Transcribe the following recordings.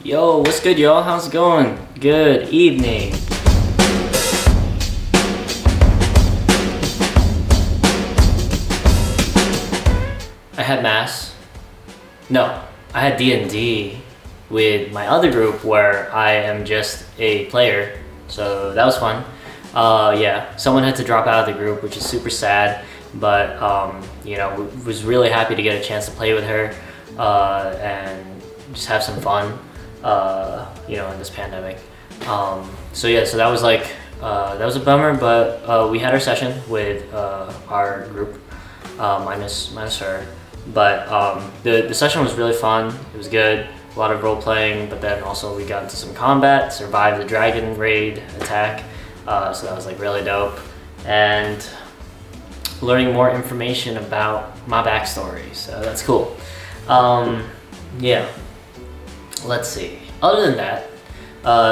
Yo, what's good, y'all? How's it going? Good evening. I had mass. No, I had DnD with my other group where I am just a player. So that was fun. Yeah, someone had to drop out of the group, which is super sad. But was really happy to get a chance to play with her and just have some fun. In this pandemic. So that was that was a bummer, but we had our session with our group, minus her. But the session was really fun. It was good. A lot of role playing, but then also we got into some combat, survived the dragon raid attack. So that was really dope, and learning more information about my backstory. So that's cool. Yeah. Let's see. Other than that,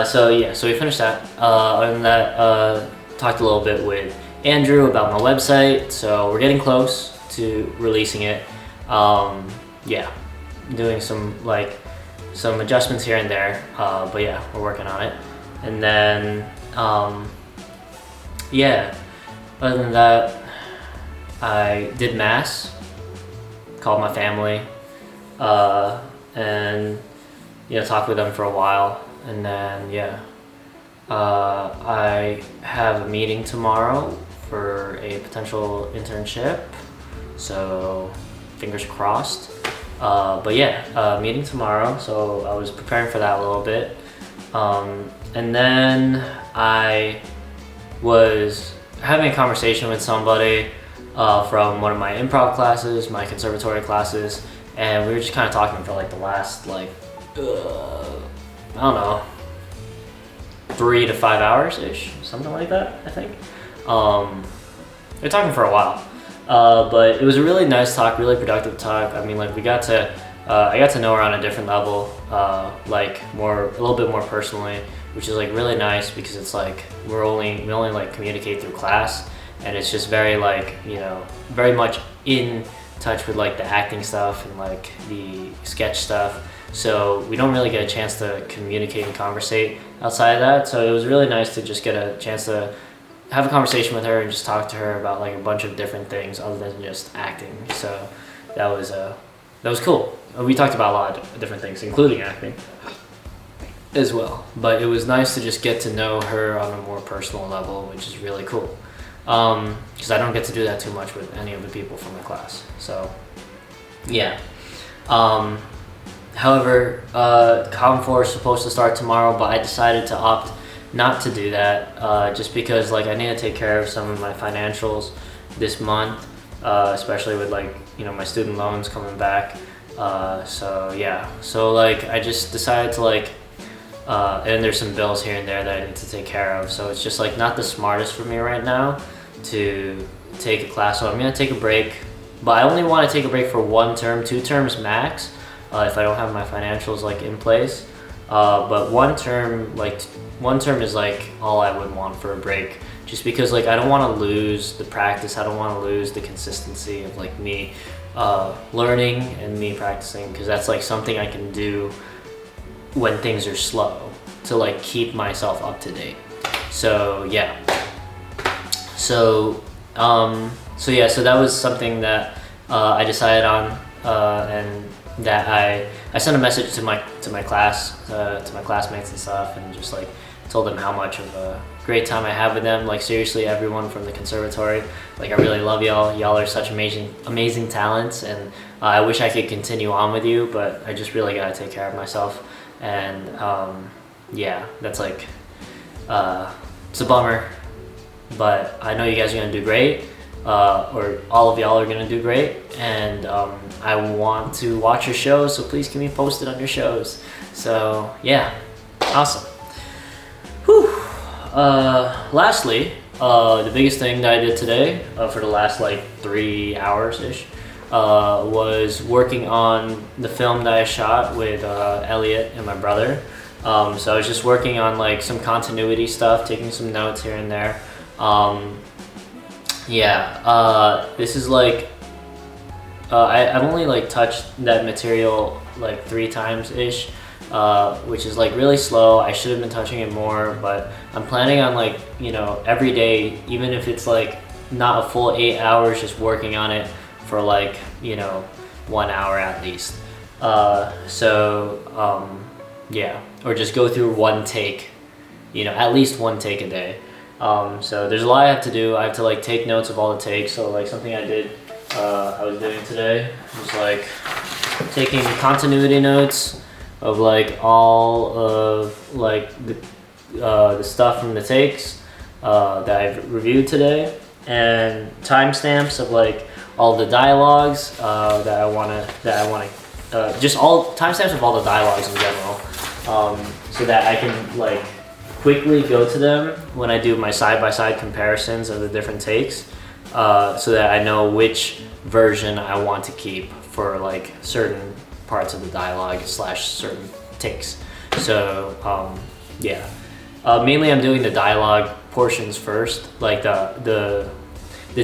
so we finished that. Other than that, talked a little bit with Andrew about my website. So we're getting close to releasing it. Doing some adjustments here and there. But yeah, we're working on it. And then, other than that, I did mass, called my family, and talked with them for a while, and then I have a meeting tomorrow for a potential internship, so fingers crossed. Meeting tomorrow, so I was preparing for that a little bit, and then I was having a conversation with somebody from one of my improv classes, my conservatory classes, and we were just kind of talking for the last I don't know, 3 to 5 hours ish, something like that, I think. We're talking for a while, but it was a really nice talk, really productive talk. I mean, we got to, I got to know her on a different level, a little bit more personally, which is really nice because it's we only communicate through class, and it's just very very much in touch with the acting stuff and the sketch stuff. So we don't really get a chance to communicate and conversate outside of that. So it was really nice to just get a chance to have a conversation with her and just talk to her about a bunch of different things other than just acting. So that was cool. We talked about a lot of different things, including acting as well. But it was nice to just get to know her on a more personal level, which is really cool. Because I don't get to do that too much with any of the people from the class. So yeah. However, Common 4 is supposed to start tomorrow, but I decided to opt not to do that, just because I need to take care of some of my financials this month, especially with my student loans coming back. So I just decided to and there's some bills here and there that I need to take care of. So it's just not the smartest for me right now to take a class. So I'm gonna take a break, but I only want to take a break for 1 term, 2 terms max. If I don't have my financials in place, but 1 term is all I would want for a break, just because I don't want to lose the practice. I don't want to lose the consistency of me learning and me practicing, because that's something I can do when things are slow to keep myself up to date. So that was something that I decided on, and that I sent a message to my class, to my classmates and stuff, and just told them how much of a great time I have with them. Seriously, everyone from the conservatory, I really love y'all. Y'all are such amazing talents, and I wish I could continue on with you, but I just really gotta take care of myself. And that's it's a bummer, but I know you guys are gonna do great. Or all of y'all are gonna do great, and I want to watch your shows, so please keep me posted on your shows. So yeah, awesome. Whew. Lastly, the biggest thing that I did today, for the last 3 hours ish, was working on the film that I shot with Elliot and my brother. So I was just working on some continuity stuff, taking some notes here and there. This is I've only touched that material 3 times ish, which is like really slow. I should have been touching it more, but I'm planning on like, you know, every day, even if it's like not a full 8 hours, just working on it for like, you know, 1 hour at least. Yeah, or just go through one take, you know, at least one take a day. So there's a lot I have to do. I have to like take notes of all the takes. So like something I was doing today was like taking continuity notes of like all of like the stuff from the takes that I've reviewed today, and timestamps of like all the dialogues that I wanna just all timestamps of all the dialogues in general, so that I can like quickly go to them when I do my side-by-side comparisons of the different takes, so that I know which version I want to keep for like certain parts of the dialogue / certain takes. So yeah, mainly I'm doing the dialogue portions first, like the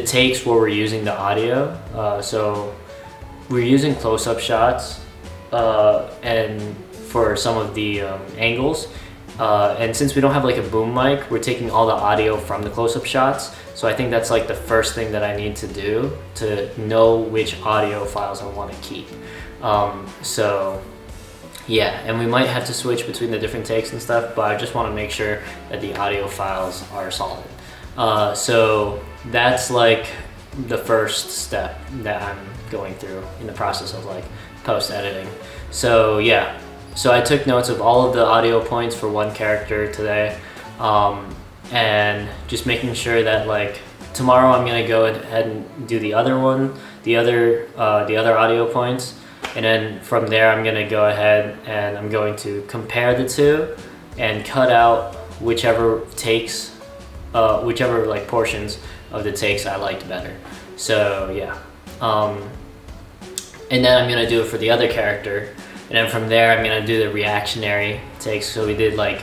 takes where we're using the audio. So we're using close-up shots and for some of the angles. And since we don't have like a boom mic, we're taking all the audio from the close-up shots. So I think that's like the first thing that I need to do to know which audio files I want to keep. So yeah, and we might have to switch between the different takes and stuff, but I just want to make sure that the audio files are solid. So that's like the first step that I'm going through in the process of like post-editing. So yeah, so I took notes of all of the audio points for one character today, and just making sure that like tomorrow I'm gonna go ahead and do the other audio points, and then from there I'm gonna go ahead and I'm going to compare the two and cut out whichever takes, whichever like portions of the takes I liked better. So yeah, and then I'm gonna do it for the other character. And then from there, I'm gonna do the reactionary takes. So we did like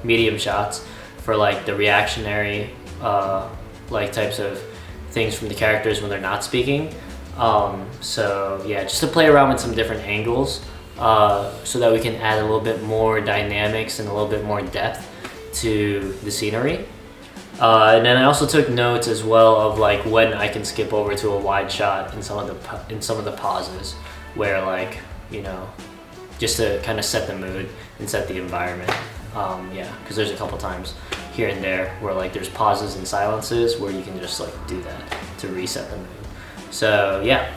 medium shots for like the reactionary like types of things from the characters when they're not speaking. So yeah, just to play around with some different angles, so that we can add a little bit more dynamics and a little bit more depth to the scenery. And then I also took notes as well of like when I can skip over to a wide shot in some of the pauses, where like, you know, just to kind of set the mood and set the environment. Yeah, because there's a couple times here and there where like there's pauses and silences where you can just like do that to reset the mood. So yeah,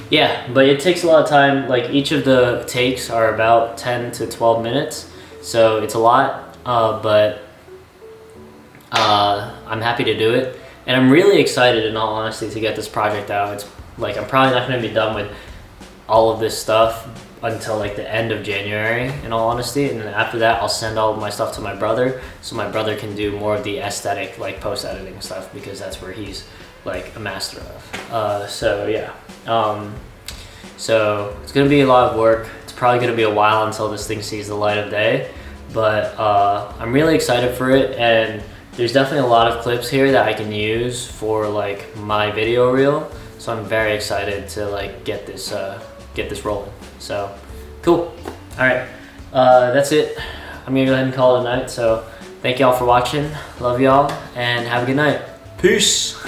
yeah, but it takes a lot of time. Like each of the takes are about 10 to 12 minutes, so it's a lot, but I'm happy to do it, and I'm really excited, in all honesty, to get this project out. It's like I'm probably not going to be done with all of this stuff until like the end of January, in all honesty, and then after that I'll send all of my stuff to my brother, so my brother can do more of the aesthetic like post-editing stuff, because that's where he's like a master of. So yeah, so it's gonna be a lot of work. It's probably gonna be a while until this thing sees the light of day, but I'm really excited for it, and there's definitely a lot of clips here that I can use for like my video reel. So I'm very excited to like get this rolling. So cool. All right, that's it. I'm gonna go ahead and call it a night. So thank y'all for watching. Love y'all and have a good night. Peace.